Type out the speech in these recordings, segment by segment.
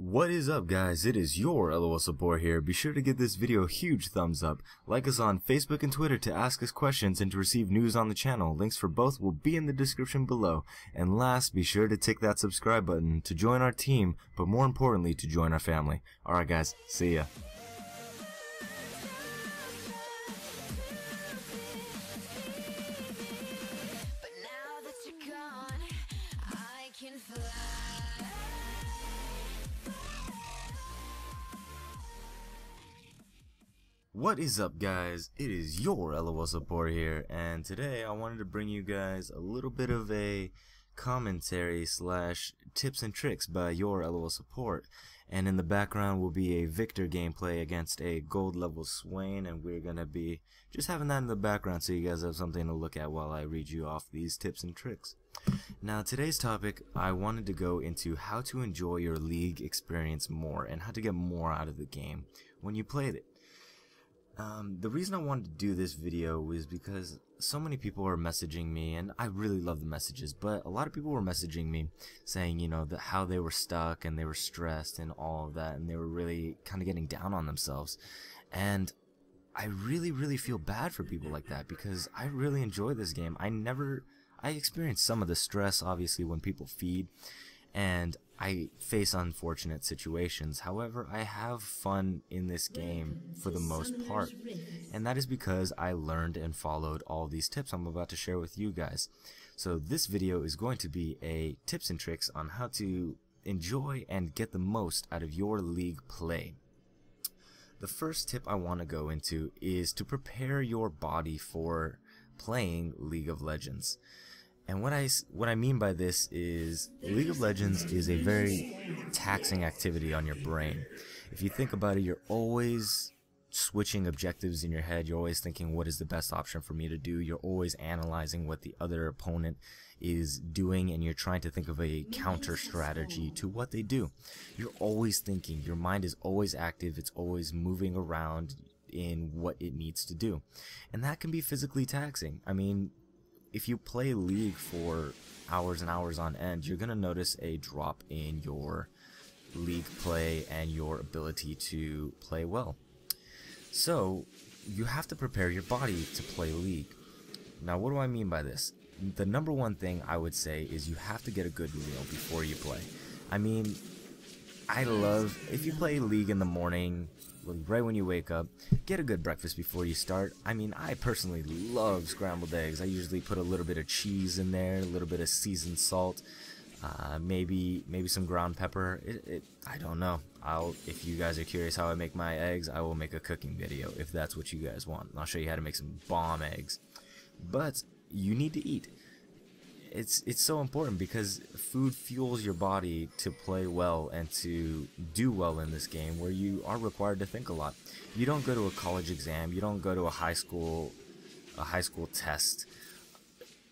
What is up, guys? It is your LoLSupport here. Be sure to give this video a huge thumbs up. Like us on Facebook and Twitter to ask us questions and to receive news on the channel. Links for both will be in the description below. And last, be sure to tick that subscribe button to join our team, but more importantly, to join our family. Alright guys, see ya. But now that you're gone, I can fly. What is up, guys? It is your LoLSupport here, and today I wanted to bring you guys a little bit of a commentary slash tips and tricks by your LoLSupport. And in the background will be a Victor gameplay against a gold level Swain, and we're gonna be just having that in the background so you guys have something to look at while I read you off these tips and tricks. Now, today's topic, I wanted to go into how to enjoy your League experience more and how to get more out of the game when you played it. The reason I wanted to do this video was because so many people are messaging me, and I really love the messages, but a lot of people were messaging me saying, you know, how they were stuck and they were stressed and all of that, and they were really kind of getting down on themselves. And I really feel bad for people like that because I really enjoy this game. I experience some of the stress, obviously, when people feed, and I face unfortunate situations. However, I have fun in this game for the most part, and that is because I learned and followed all these tips I'm about to share with you guys. So this video is going to be a tips and tricks on how to enjoy and get the most out of your League play. The first tip I want to go into is to prepare your body for playing League of Legends. And what I mean by this is League of Legends is a very taxing activity on your brain. If you think about it, you're always switching objectives in your head. You're always thinking, what is the best option for me to do? You're always analyzing what the other opponent is doing, and you're trying to think of a counter strategy to what they do. You're always thinking. Your mind is always active. It's always moving around in what it needs to do. And that can be physically taxing. I mean, if you play League for hours and hours on end, you're going to notice a drop in your League play and your ability to play well. So, you have to prepare your body to play League. Now, what do I mean by this? The number one thing I would say is you have to get a good meal before you play. I mean, I love, if you play League in the morning, right when you wake up, get a good breakfast before you start. I mean, I personally love scrambled eggs. I usually put a little bit of cheese in there, a little bit of seasoned salt, maybe some ground pepper. I don't know. If you guys are curious how I make my eggs, I will make a cooking video if that's what you guys want. I'll show you how to make some bomb eggs. But you need to eat. It's so important because food fuels your body to play well and to do well in this game where you are required to think a lot. You don't go to a college exam, you don't go to a high school test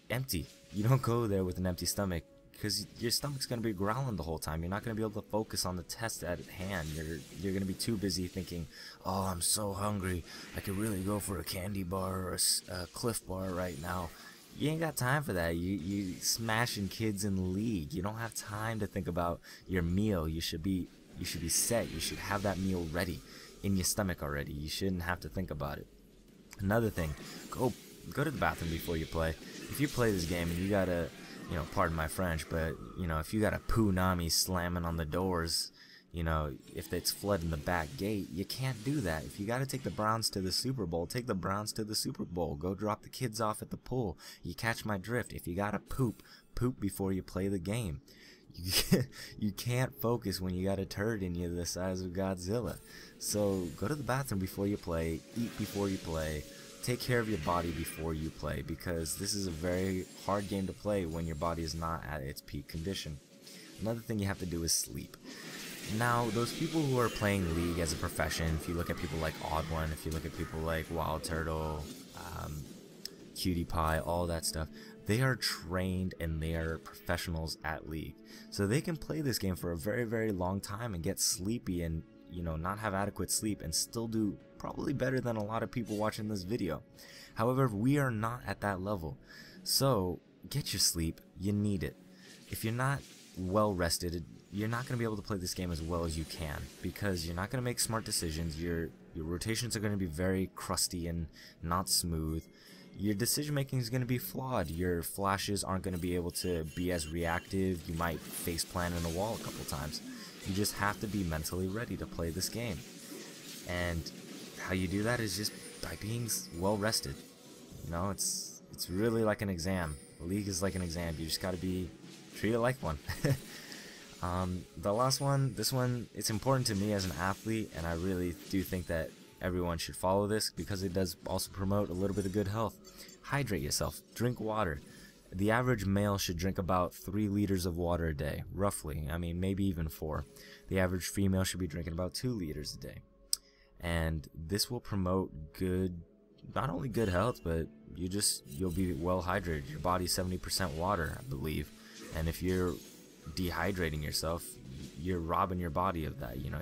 empty. You don't go there with an empty stomach because your stomach's going to be growling the whole time. You're not going to be able to focus on the test at hand. You're going to be too busy thinking, oh, I'm so hungry, I could really go for a candy bar or a Cliff Bar right now. You ain't got time for that. You smashing kids in League. You don't have time to think about your meal. You should be set. You should have that meal ready in your stomach already. You shouldn't have to think about it. Another thing, go to the bathroom before you play. If you play this game and you gotta, you know, pardon my French, but you know, if you got a Poonami slamming on the doors, you know, if it's flooding the back gate, you can't do that. If you got to take the Browns to the Super Bowl, take the Browns to the Super Bowl. Go drop the kids off at the pool. You catch my drift. If you got to poop before you play the game. You can't focus when you got a turd in you the size of Godzilla. So go to the bathroom before you play, eat before you play, take care of your body before you play, because this is a very hard game to play when your body is not at its peak condition. Another thing you have to do is sleep. Now, those people who are playing League as a profession, if you look at people like Odd1, if you look at people like Wild Turtle, Cutie Pie, all that stuff, they are trained and they are professionals at League. So they can play this game for a very long time and get sleepy and, you know, not have adequate sleep and still do probably better than a lot of people watching this video. However, we are not at that level. So, get your sleep. You need it. If you're not well rested, you're not going to be able to play this game as well as you can, because you're not going to make smart decisions. Your rotations are going to be very crusty and not smooth. Your decision making is going to be flawed. Your flashes aren't going to be able to be as reactive. You might face plant in a wall a couple times. You just have to be mentally ready to play this game. And how you do that is just by being well rested. You know, it's really like an exam. League is like an exam. You just got to be treat it like one. The last one, this one, it's important to me as an athlete, and I really do think that everyone should follow this because it does also promote a little bit of good health. Hydrate yourself. Drink water. The average male should drink about 3 liters of water a day, roughly. I mean, maybe even 4. The average female should be drinking about 2 liters a day. And this will promote good, not only good health, but you'll be well hydrated. Your body's 70% water, I believe. And if you're dehydrating yourself, you're robbing your body of that. You know,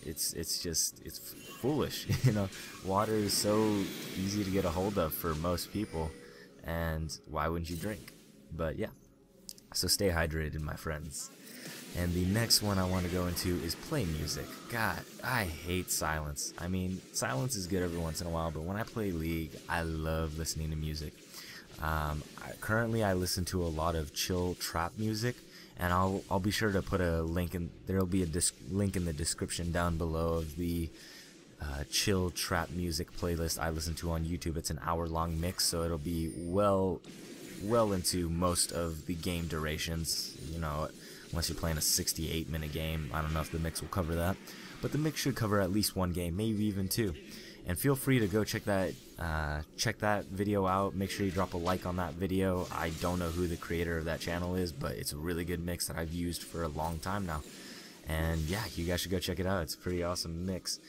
it's foolish. You know, water is so easy to get a hold of for most people, and why wouldn't you drink? But yeah, so stay hydrated, my friends. And the next one I want to go into is play music. God, I hate silence. I mean, silence is good every once in a while, but when I play League, I love listening to music. Currently I listen to a lot of chill trap music, and I'll be sure to put a link in. There'll be a link in the description down below of the chill trap music playlist I listen to on YouTube. It's an hour-long mix, so it'll be well into most of the game durations. You know, unless you're playing a 68-minute game, I don't know if the mix will cover that, but the mix should cover at least 1 game, maybe even 2. And feel free to go check that video out. Make sure you drop a like on that video. I don't know who the creator of that channel is, but it's a really good mix that I've used for a long time now. And yeah, you guys should go check it out. It's a pretty awesome mix.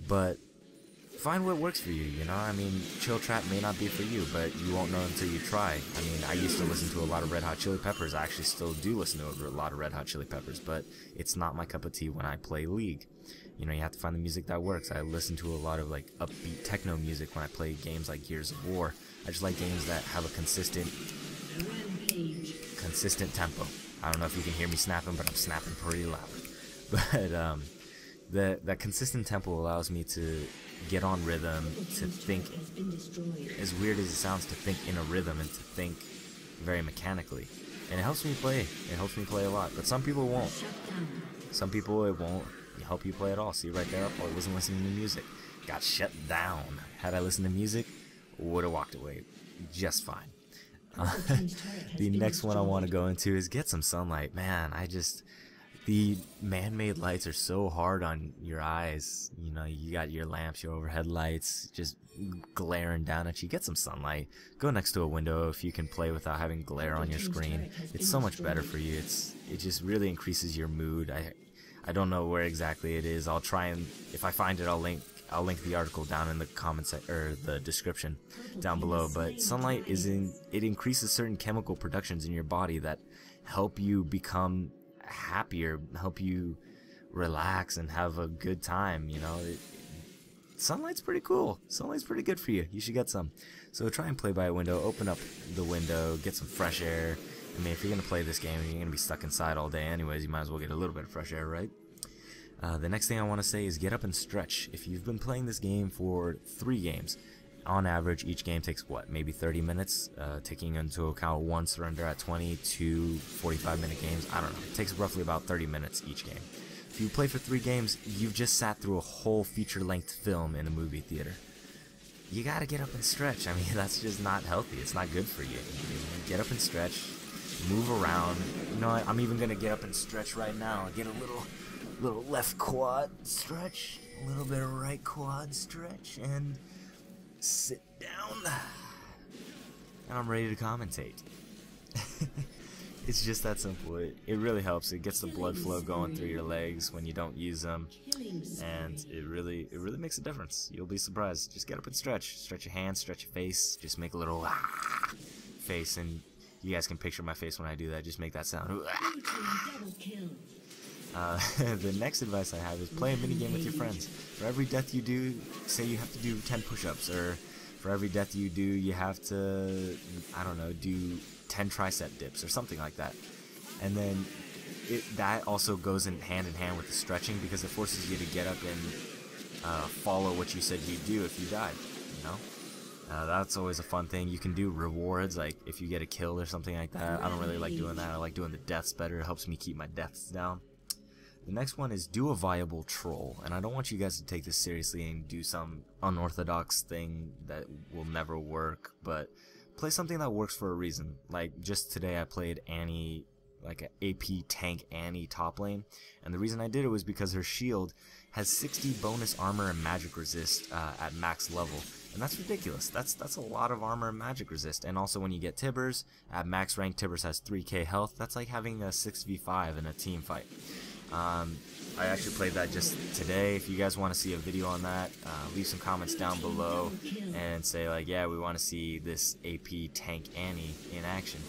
But find what works for you, you know? I mean, chill trap may not be for you, but you won't know until you try. I mean, I used to listen to a lot of Red Hot Chili Peppers. I actually still do listen to a lot of Red Hot Chili Peppers, but it's not my cup of tea when I play League. You know, you have to find the music that works. I listen to a lot of like upbeat techno music when I play games like Gears of War. I just like games that have a consistent tempo. I don't know if you can hear me snapping, but I'm snapping pretty loud. But that consistent tempo allows me to get on rhythm, to think, as weird as it sounds, to think in a rhythm and to think very mechanically. And it helps me play. It helps me play a lot. But some people won't. Some people it won't help you play at all. See right there, I wasn't listening to music. Got shut down. Had I listened to music, would have walked away just fine. The next one I want to go into is get some sunlight. Man, the man-made lights are so hard on your eyes. You know, you got your lamps, your overhead lights, just glaring down at you. Get some sunlight. Go next to a window if you can play without having glare on your screen. It's so much better for you. It just really increases your mood. I don't know where exactly it is. I'll try and, if I find it, I'll link the article down in the comments or the description down below. But sunlight it increases certain chemical productions in your body that help you become happier, help you relax and have a good time. You know, sunlight's pretty cool. Sunlight's pretty good for you. You should get some. So try and play by a window. Open up the window, get some fresh air. I mean, if you're gonna play this game and you're gonna be stuck inside all day anyways, you might as well get a little bit of fresh air, right? The next thing I want to say is get up and stretch. If you've been playing this game for 3 games, on average, each game takes what, maybe 30 minutes, taking into account 1 surrender at 20, 2 45-minute games. I don't know. It takes roughly about 30 minutes each game. If you play for 3 games, you've just sat through a whole feature-length film in a movie theater. You gotta get up and stretch. I mean, that's just not healthy. It's not good for you. Get up and stretch. Move around. You know what? I'm even gonna get up and stretch right now. Get a little left quad stretch, a little bit of right quad stretch, and sit down. And I'm ready to commentate. It's just that simple. It really helps. It gets the blood flow going through your legs when you don't use them, and it really makes a difference. You'll be surprised. Just get up and stretch. Stretch your hands, stretch your face. Just make a little face, and you guys can picture my face when I do that. Just make that sound. The next advice I have is play a minigame with your friends. For every death you do, say you have to do 10 push-ups, or for every death you do, you have to, I don't know, do 10 tricep dips or something like that. And then that also goes in hand with the stretching, because it forces you to get up and follow what you said you'd do if you died, you know? That's always a fun thing. You can do rewards, like if you get a kill or something like that. I don't really like doing that. I like doing the deaths better. It helps me keep my deaths down. The next one is do a viable troll, and I don't want you guys to take this seriously and do some unorthodox thing that will never work, but play something that works for a reason. Like just today I played Annie, like an AP tank Annie top lane, and the reason I did it was because her shield has 60 bonus armor and magic resist at max level, and that's ridiculous. That's a lot of armor and magic resist. And also when you get Tibbers at max rank, Tibbers has 3k health. That's like having a 6v5 in a team fight. I actually played that just today. If you guys want to see a video on that, leave some comments down below and say like, yeah, we want to see this AP tank Annie in action.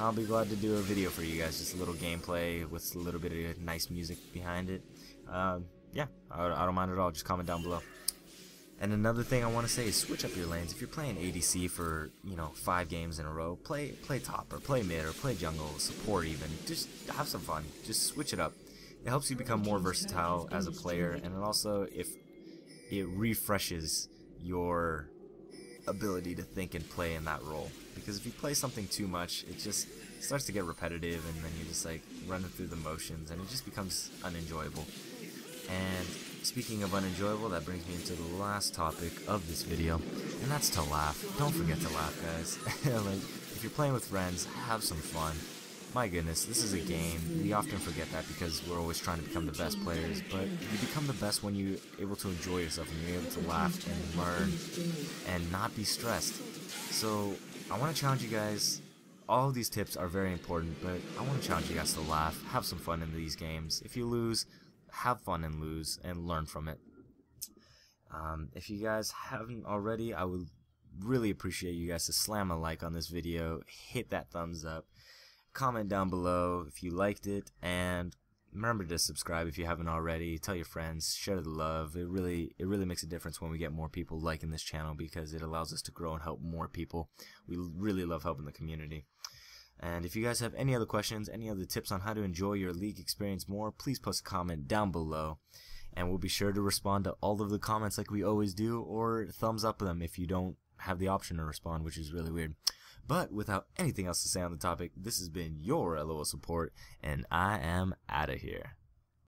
I'll be glad to do a video for you guys, just a little gameplay with a little bit of nice music behind it. Yeah, I don't mind at all. Just comment down below. And another thing I want to say is switch up your lanes. If you're playing ADC for, you know, 5 games in a row, play top or play mid or play jungle, support even. Just have some fun. Just switch it up. It helps you become more versatile as a player, and it also it refreshes your ability to think and play in that role. Because if you play something too much, it just starts to get repetitive, and then you're just like running through the motions, and it just becomes unenjoyable. And speaking of unenjoyable, that brings me into the last topic of this video, and that's to laugh. Don't forget to laugh, guys. Like, if you're playing with friends, have some fun. My goodness, this is a game. We often forget that because we're always trying to become the best players, but you become the best when you're able to enjoy yourself and you're able to laugh and learn and not be stressed. So I want to challenge you guys. All of these tips are very important, but I want to challenge you guys to laugh, have some fun in these games. If you lose, have fun and lose and learn from it. If you guys haven't already, I would really appreciate you guys to slam a like on this video, hit that thumbs up, comment down below if you liked it, and remember to subscribe if you haven't already. Tell your friends, share the love. It really makes a difference when we get more people liking this channel, because it allows us to grow and help more people. We really love helping the community. And if you guys have any other questions, any other tips on how to enjoy your League experience more, please post a comment down below, and we'll be sure to respond to all of the comments like we always do, or thumbs up them if you don't have the option to respond, which is really weird. But without anything else to say on the topic, this has been your LOL Support, and I am out of here.